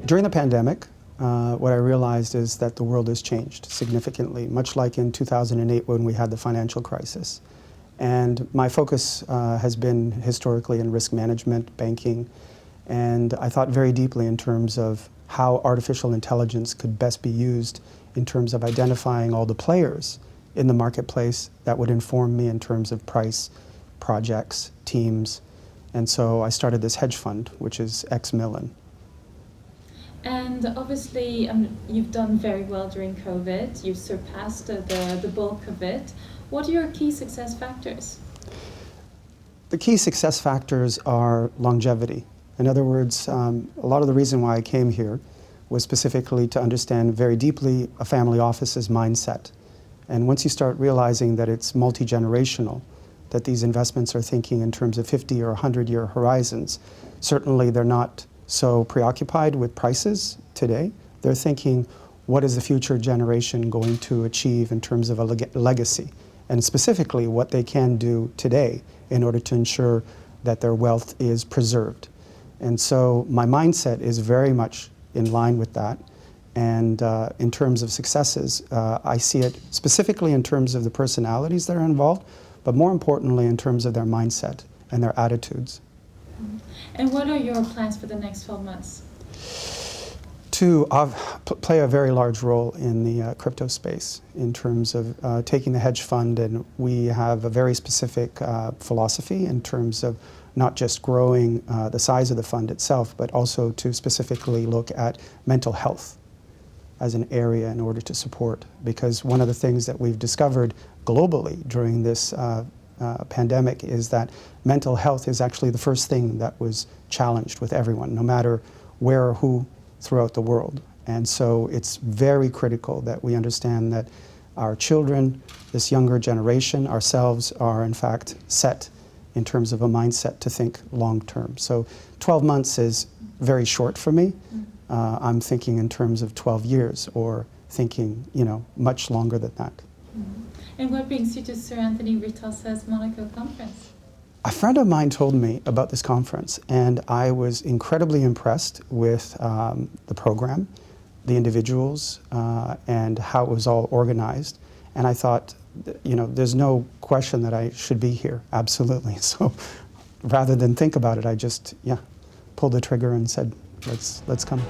During the pandemic, what I realized is that the world has changed significantly, much like in 2008 when we had the financial crisis. And my focus has been historically in risk management, banking, and I thought very deeply in terms of how artificial intelligence could best be used in terms of identifying all the players in the marketplace that would inform me in terms of price, projects, teams. And so I started this hedge fund, which is X Millen. And obviously, you've done very well during COVID. You've surpassed the bulk of it. What are your key success factors? The key success factors are longevity. In other words, a lot of the reason why I came here was specifically to understand very deeply a family office's mindset. And once you start realizing that it's multi-generational, that these investments are thinking in terms of 50 or 100-year horizons, certainly they're not so preoccupied with prices today. They're thinking, what is the future generation going to achieve in terms of a legacy? And specifically, what they can do today in order to ensure that their wealth is preserved. And so my mindset is very much in line with that. And in terms of successes, I see it specifically in terms of the personalities that are involved, but more importantly in terms of their mindset and their attitudes. And what are your plans for the next 12 months? To play a very large role in the crypto space in terms of taking the hedge fund, and we have a very specific philosophy in terms of not just growing the size of the fund itself, but also to specifically look at mental health as an area in order to support. Because one of the things that we've discovered globally during this pandemic is that mental health is actually the first thing that was challenged with everyone, no matter where or who throughout the world. And so it's very critical that we understand that our children, this younger generation, ourselves are in fact set in terms of a mindset to think long term. So 12 months is very short for me. I'm thinking in terms of 12 years or thinking, much longer than that. And what brings you to Sir Anthony Ritossa's Monaco conference? A friend of mine told me about this conference, and I was incredibly impressed with the program, the individuals, and how it was all organized. And I thought, there's no question that I should be here, absolutely. So rather than think about it, I just, pulled the trigger and said, let's come.